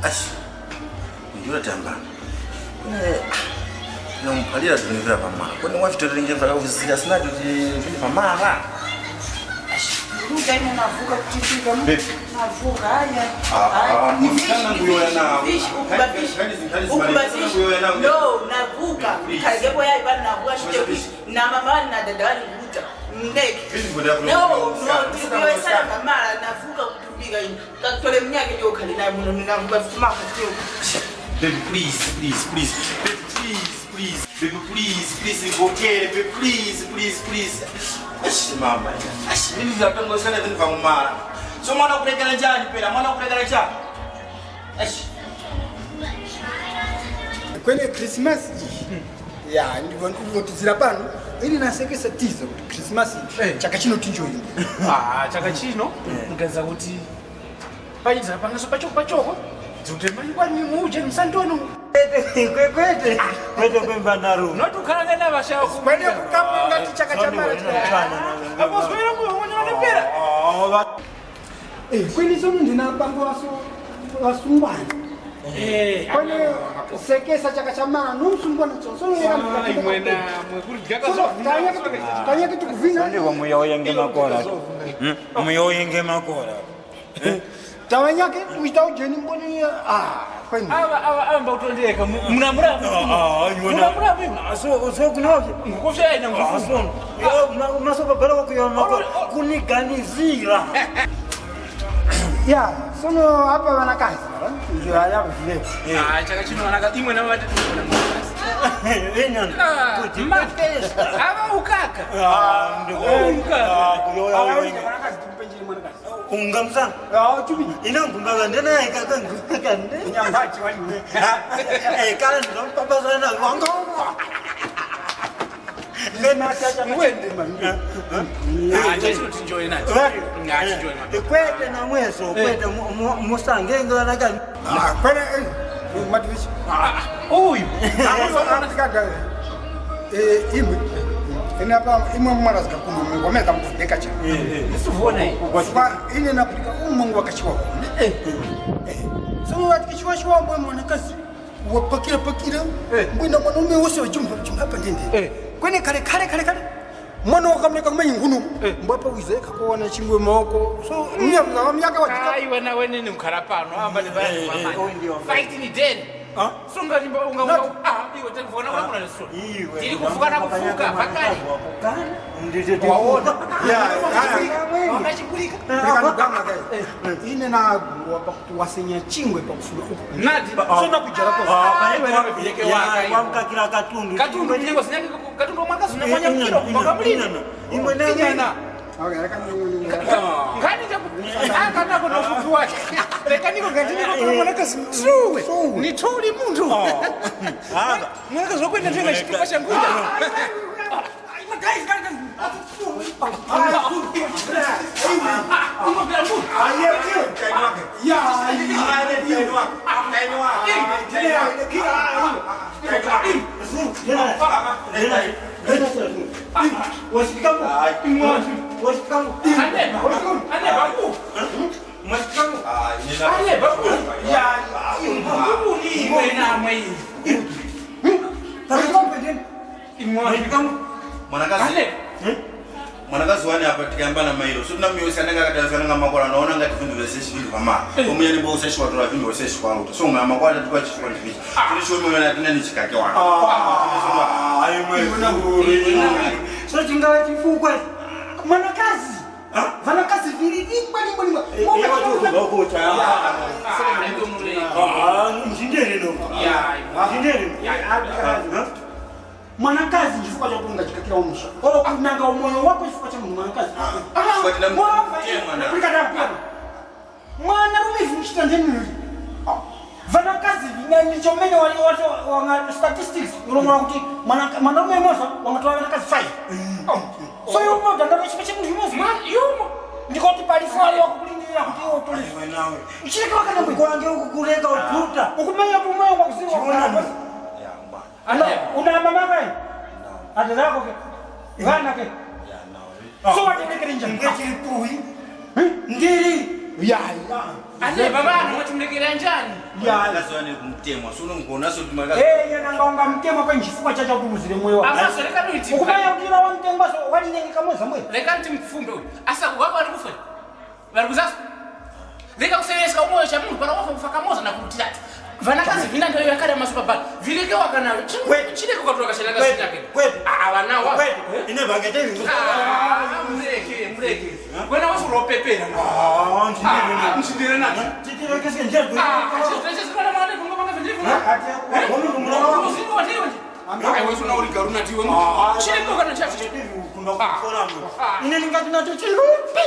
Ashi. Unajua tamba. Na mpalia tunivya pamana. Kwani wapi tutelenge vya ofisi sina vile pamana. Ruka ina navuka kutifika mtu. Navuka haya. Mfana nguyo na. Ukubadilisha. No, navuka. Kagepo yai bana navuka shite. Na mama na dada wali vuta. Mneke. No, tuliwe sana kamara navuka kutupiga hii. Kakutole mnyake ndio kali naye muno ninavuka vitumaka tio. Baby, please. Baby, please, ngokele, baby, please. Ashi mama. Ashi mimi ndio sana hivi kwa mama. So mwana kulekana njani pela, mwana kulekana cha. Ashi. Kwenye Christmas ya ndivyo tuzira pano ili nasekesa tizo Christmas chaka chino tinjo hiyo. Chaka chino ngaza kuti paiza pangaso pachoko. Tutemani kwa ni muje msantono. Kwete kwemba naru. Notukanga na bashaka kwene kukapo ngati chaka cha mara tunachana. Hapo swera mwe mwana pera. Kwene sono ndina pango wasumbana. Kwene sekesa chaka cha mara numsumbana chonso yera mwena mwekuri gakaso. Kanya kitu kuvina. Ndio muyoyenge makora. Muyoyenge makora. Tawanyake uitao jeni mboni kwani aba mbautondeleka mnamura mnamura mimi so kunoje ngofya ina ngufu masoba bala kuyoma kuniganizira ya sono hapa wanakazi ndio haya vile chaka chino wanaka imwe na watu tuna mkazi enyana kuti matesa aba ukaka ndio ukaka kuyoya wanakazi tumpenjini mwanakazi ungamza chubi inangumbaga ndena ikakangukande nyambachi wali kala ndo papa sana wango ngena chacha mwende mami chino tinjoye nacho ngachijoye nacho kwete na mweso kwete musange ngana kani kwene mativishi huyu anatika imwe inapa imwe mwana zikakumwe ngomeka mfudeka cha usivona hii kwa ine napika umungu wakachiwa so watikichwa shwa mbwe mwanakazi wapakira mbwina mwanaume wose wajumba hapa ndende kwene kale mwana wakamleka kumenyi ngunu mbapa wizeka kwa wana chingwe maoko so myaka wajika ai wana wene ni mkarapano amba ni baya mama fight ni dead songa limba unga iwe telefona wala kuna leso ili kufukana kufuka fakali ndije waona wakachipulika ine na wasenya chingwe pa kufuka nadi so na kujara kwa wamkakira katundu ndiko sinyaki katundu mwaka sinafanya mkiro mpaka mlina imwe nana ngani jabu kana kuna ufufu wake lekaniko ngandini kwa mwanaka suwe ni tuli muntu mwanaka zokwenda tena shituka shanguja mwanakazi wani hapa tikamba na mairo so tunamyo sananga katazana ngama kwa naona ngati vindu vyeseshi vindu kama omuyani bo useshi watu na vindu vyeseshi kwa auto so ngama kwa tukwa chifua ndivi tulisho mwe na tena ni chikake wako ayo mwe so chingawa chifukwa mwanakazi vanakazi vili limba wako cha njindere no njindere mwanakazi chifuka cha kunga chikakira umusha olo kunanga umoyo wako chifuka cha mwanakazi mwana rume fuchita ndeni vanakazi vinyanyi chomene wali watu wanga statistics ulomwa kuti mwanaume mmoja wangatoa vanakazi 5 so yumo ndanda chipeche mtu mmoja yumo ndikoti palifali wakukulindira kuti otole nawe ichika wakana mwe kwange ukukuleka ukuta ukumenya kumwe kwa kuziwa una mama gani ada zako ke ngana ke so wati nekere njani ngechiri puhi ngiri ya ane baba mwatumlekera njani Mwanakaziwane kumtemwa. Suno mkona so tumakazi. yana nganga mtemwa kwa nchifuwa chacha kumuzire moyo wako. amasa leka noiti Ukubaya kutira wa mtemwa so wali nyengi kamoza mwe. leka nti mfumbe uyu asa kuwako ali kufa bali kuzaso leka kuselesa umoyo cha mungu para wafa kufaka moza na kurutira vanakazi vina ndio yakare masupabali vileke wakana chile kwa kutoka shiranga sinyake wana wa ine bangeteni mreke wena wafu ropepera mshindire nani titiro kesi nje achiteshe sana mwana kungo banga vindivu wewe unauriga runatiwe chile kwa kana chachi ine ningati nacho chilupi